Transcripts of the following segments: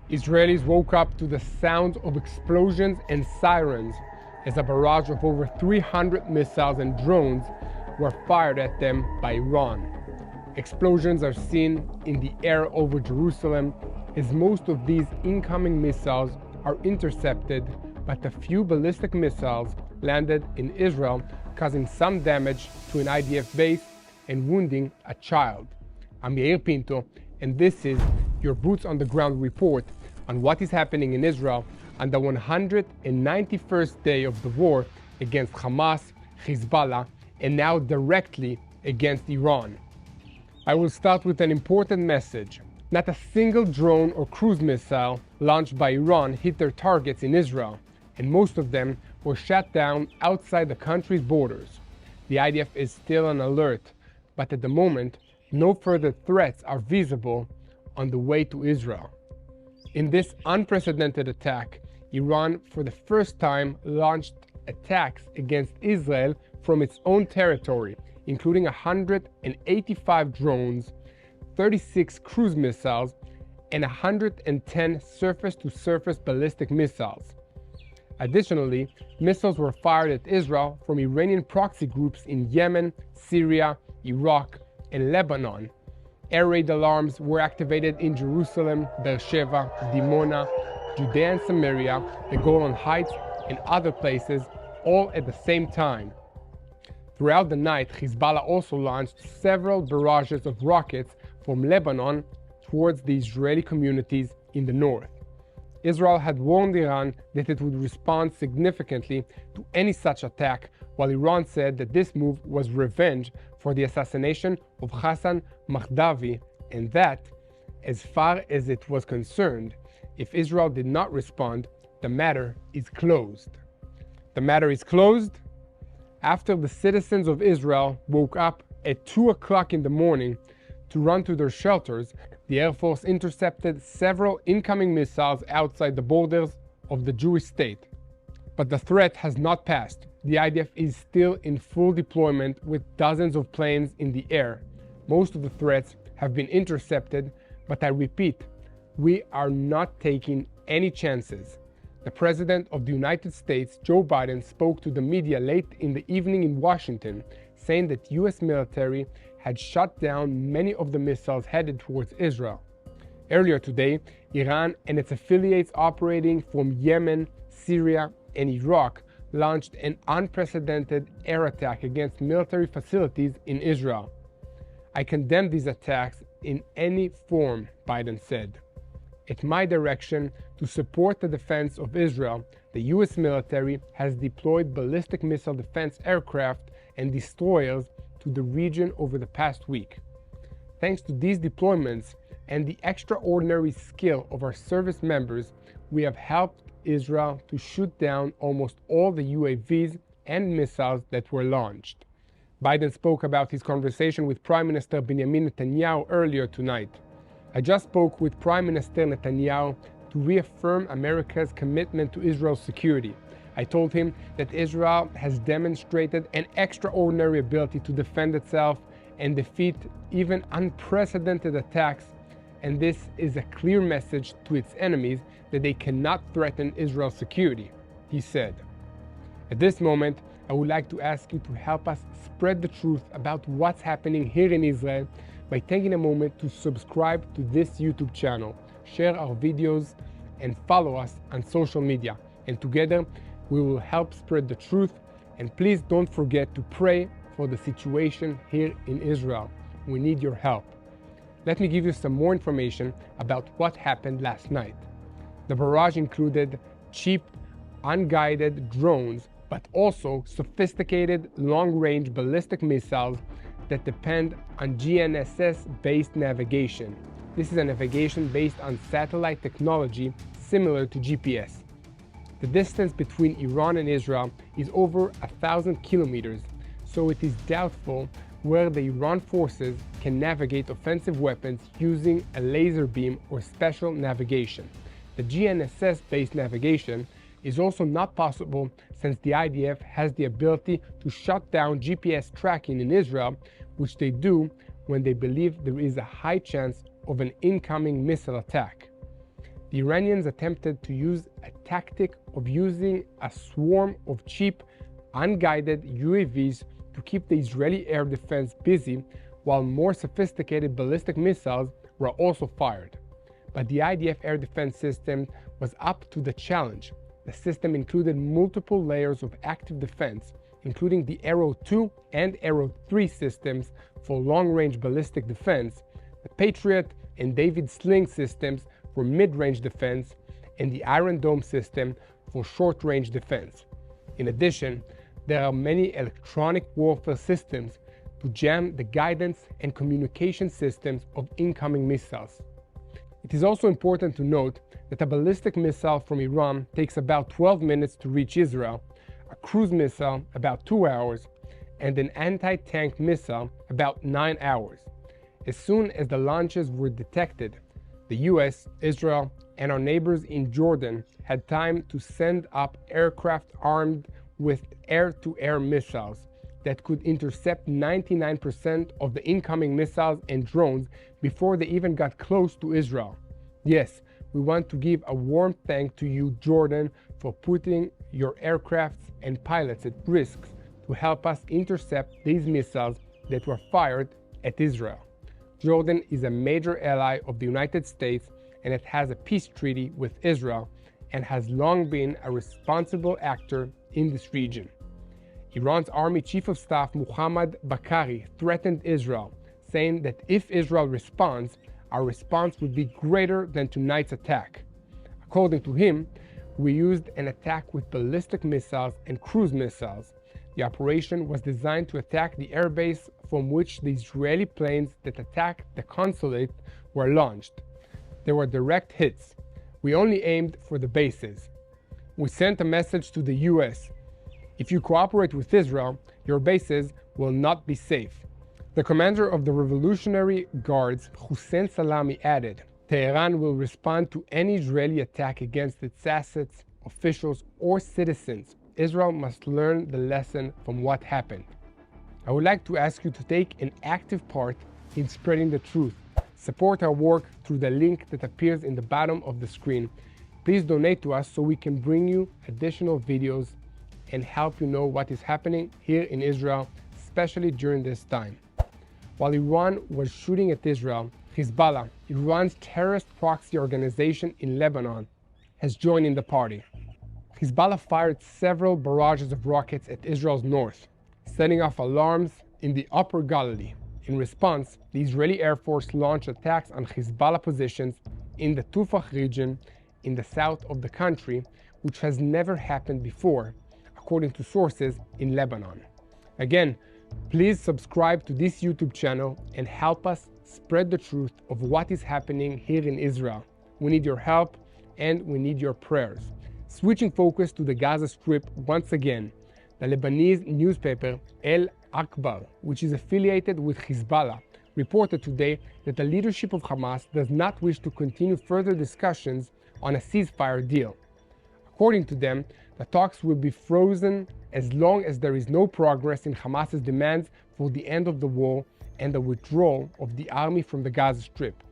Israelis woke up to the sounds of explosions and sirens as a barrage of over 300 missiles and drones were fired at them by Iran. Explosions are seen in the air over Jerusalem, as most of these incoming missiles are intercepted, but a few ballistic missiles landed in Israel, causing some damage to an IDF base and wounding a child. I'm Yair Pinto, and this is your Boots on the Ground report on what is happening in Israel on the 191st day of the war against Hamas, Hezbollah, and now directly against Iran. I will start with an important message. Not a single drone or cruise missile launched by Iran hit their targets in Israel, and most of them were shot down outside the country's borders. The IDF is still on alert, but at the moment, no further threats are visible on the way to Israel. In this unprecedented attack, Iran for the first time launched attacks against Israel from its own territory, including 185 drones, 36 cruise missiles, and 110 surface-to-surface ballistic missiles. Additionally, missiles were fired at Israel from Iranian proxy groups in Yemen, Syria, Iraq, and Lebanon. Air raid alarms were activated in Jerusalem, Beersheba, Dimona, Judea and Samaria, the Golan Heights, and other places, all at the same time. Throughout the night, Hezbollah also launched several barrages of rockets from Lebanon towards the Israeli communities in the north. Israel had warned Iran that it would respond significantly to any such attack, while Iran said that this move was revenge for the assassination of Hassan Mahdavi, and that, as far as it was concerned, if Israel did not respond, the matter is closed. The matter is closed after the citizens of Israel woke up at 2 o'clock in the morning to run to their shelters. The Air Force intercepted several incoming missiles outside the borders of the Jewish state. But the threat has not passed. The IDF is still in full deployment with dozens of planes in the air. Most of the threats have been intercepted, but I repeat, we are not taking any chances. The President of the United States, Joe Biden, spoke to the media late in the evening in Washington, saying that U.S. military had shot down many of the missiles headed towards Israel. Earlier today, Iran and its affiliates operating from Yemen, Syria, and Iraq launched an unprecedented air attack against military facilities in Israel. I condemn these attacks in any form, Biden said. At my direction, to support the defense of Israel, the U.S. military has deployed ballistic missile defense aircraft and destroyers to the region over the past week. Thanks to these deployments and the extraordinary skill of our service members, we have helped Israel to shoot down almost all the UAVs and missiles that were launched. Biden spoke about his conversation with Prime Minister Benjamin Netanyahu earlier tonight. I just spoke with Prime Minister Netanyahu to reaffirm America's commitment to Israel's security. I told him that Israel has demonstrated an extraordinary ability to defend itself and defeat even unprecedented attacks, and this is a clear message to its enemies that they cannot threaten Israel's security, he said. At this moment, I would like to ask you to help us spread the truth about what's happening here in Israel by taking a moment to subscribe to this YouTube channel, share our videos, and follow us on social media. And together, we will help spread the truth. And please don't forget to pray for the situation here in Israel. We need your help. Let me give you some more information about what happened last night. The barrage included cheap, unguided drones, but also sophisticated long-range ballistic missiles that depend on GNSS-based navigation. This is a navigation based on satellite technology similar to GPS. The distance between Iran and Israel is over 1,000 kilometers, so it is doubtful where the Iran forces can navigate offensive weapons using a laser beam or special navigation. The GNSS-based navigation is also not possible since the IDF has the ability to shut down GPS tracking in Israel, which they do when they believe there is a high chance of an incoming missile attack. the Iranians attempted to use a tactic of using a swarm of cheap, unguided UAVs to keep the Israeli air defense busy, while more sophisticated ballistic missiles were also fired. But the IDF air defense system was up to the challenge. The system included multiple layers of active defense, including the Arrow 2 and Arrow 3 systems for long-range ballistic defense, the Patriot and David Sling systems for mid-range defense, and the Iron Dome system for short-range defense. In addition, there are many electronic warfare systems to jam the guidance and communication systems of incoming missiles. It is also important to note that a ballistic missile from Iran takes about 12 minutes to reach Israel, a cruise missile about 2 hours, and an anti-tank missile about 9 hours. As soon as the launches were detected, the US, Israel, and our neighbors in Jordan had time to send up aircraft armed with air-to-air missiles that could intercept 99% of the incoming missiles and drones before they even got close to Israel. Yes, we want to give a warm thank to you, Jordan, for putting your aircrafts and pilots at risk to help us intercept these missiles that were fired at Israel. Jordan is a major ally of the United States, and it has a peace treaty with Israel and has long been a responsible actor in this region. Iran's Army Chief of Staff Muhammad Bakari threatened Israel, saying that if Israel responds, our response would be greater than tonight's attack. According to him, we used an attack with ballistic missiles and cruise missiles. The operation was designed to attack the airbase from which the Israeli planes that attacked the consulate were launched. There were direct hits. We only aimed for the bases. We sent a message to the US. If you cooperate with Israel, your bases will not be safe. The commander of the Revolutionary Guards, Hussein Salami, added, Tehran will respond to any Israeli attack against its assets, officials, or citizens. Israel must learn the lesson from what happened. I would like to ask you to take an active part in spreading the truth. Support our work through the link that appears in the bottom of the screen. Please donate to us so we can bring you additional videos and help you know what is happening here in Israel, especially during this time. While Iran was shooting at Israel, Hezbollah, Iran's terrorist proxy organization in Lebanon, has joined in the party. Hezbollah fired several barrages of rockets at Israel's north, setting off alarms in the Upper Galilee. In response, the Israeli Air Force launched attacks on Hezbollah positions in the Tufah region in the south of the country, which has never happened before, according to sources in Lebanon. Again, please subscribe to this YouTube channel and help us spread the truth of what is happening here in Israel. We need your help and we need your prayers. Switching focus to the Gaza Strip once again, the Lebanese newspaper El Akbar, which is affiliated with Hezbollah, reported today that the leadership of Hamas does not wish to continue further discussions on a ceasefire deal. According to them, the talks will be frozen as long as there is no progress in Hamas's demands for the end of the war and the withdrawal of the army from the Gaza Strip.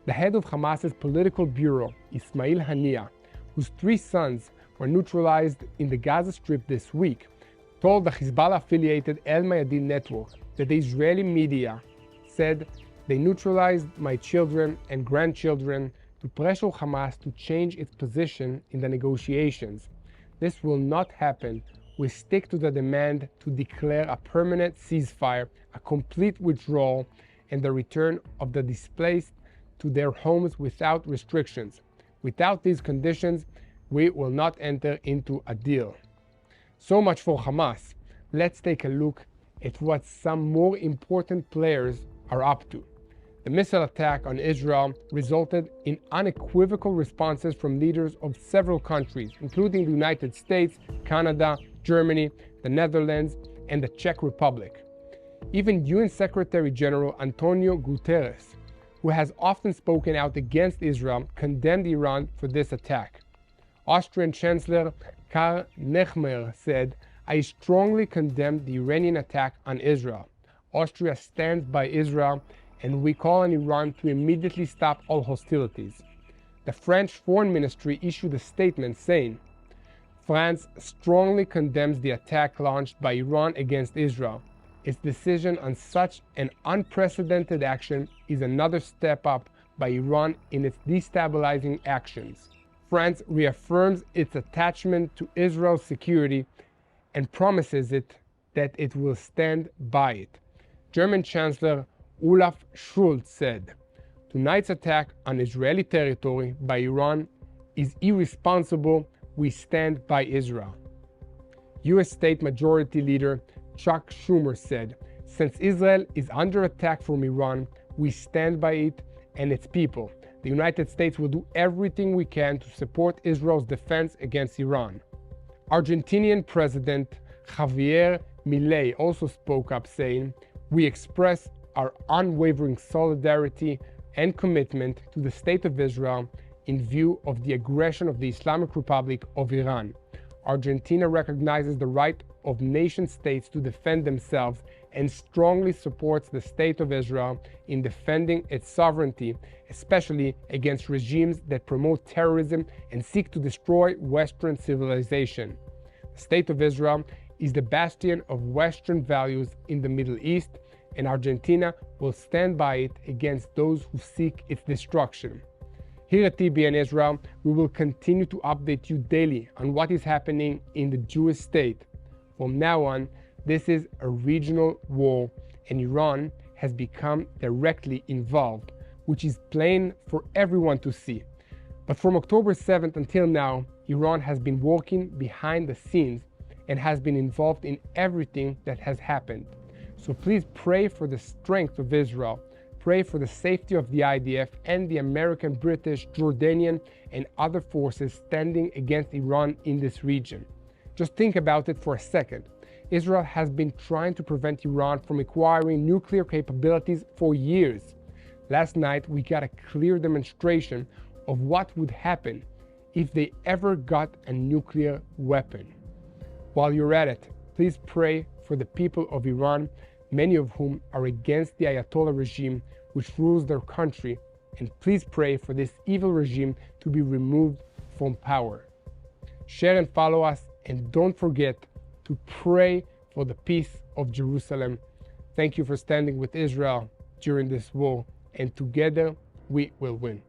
The head of Hamas's political bureau, Ismail Haniyeh, whose 3 sons were neutralized in the Gaza Strip this week, told the Hezbollah-affiliated El Mayadin network that the Israeli media said they neutralized my children and grandchildren to pressure Hamas to change its position in the negotiations. This will not happen. We stick to the demand to declare a permanent ceasefire, a complete withdrawal, and the return of the displaced to their homes without restrictions. Without these conditions, we will not enter into a deal. So much for Hamas. Let's take a look at what some more important players are up to. The missile attack on Israel resulted in unequivocal responses from leaders of several countries, including the United States, Canada, Germany, the Netherlands, and the Czech Republic. Even UN Secretary General Antonio Guterres, who has often spoken out against Israel, condemned Iran for this attack. Austrian Chancellor Karl Nehammer said, I strongly condemn the Iranian attack on Israel. Austria stands by Israel, and we call on Iran to immediately stop all hostilities. the French Foreign Ministry issued a statement saying, France strongly condemns the attack launched by Iran against Israel. Its decision on such an unprecedented action is another step up by Iran in its destabilizing actions. France reaffirms its attachment to Israel's security and promises it that it will stand by it. German Chancellor Olaf Scholz said, "Tonight's attack on Israeli territory by Iran is irresponsible. We stand by Israel." U.S. State Majority Leader Chuck Schumer said, "Since Israel is under attack from Iran, we stand by it and its people. The United States will do everything we can to support Israel's defense against Iran." Argentinian President Javier Milei also spoke up saying, "We express our unwavering solidarity and commitment to the State of Israel in view of the aggression of the Islamic Republic of Iran. Argentina recognizes the right of nation-states to defend themselves and strongly supports the State of Israel in defending its sovereignty, especially against regimes that promote terrorism and seek to destroy Western civilization. The State of Israel is the bastion of Western values in the Middle East, and Argentina will stand by it against those who seek its destruction." Here at TBN Israel, we will continue to update you daily on what is happening in the Jewish state. From now on, this is a regional war, and Iran has become directly involved, which is plain for everyone to see. But from October 7th until now, Iran has been working behind the scenes and has been involved in everything that has happened. So please pray for the strength of Israel. Pray for the safety of the IDF and the American, British, Jordanian, and other forces standing against Iran in this region. Just think about it for a second. Israel has been trying to prevent Iran from acquiring nuclear capabilities for years. Last night, we got a clear demonstration of what would happen if they ever got a nuclear weapon. While you're at it, please pray for the people of Iran, many of whom are against the Ayatollah regime which rules their country, and please pray for this evil regime to be removed from power. Share and follow us, and don't forget to pray for the peace of Jerusalem. Thank you for standing with Israel during this war, and together we will win.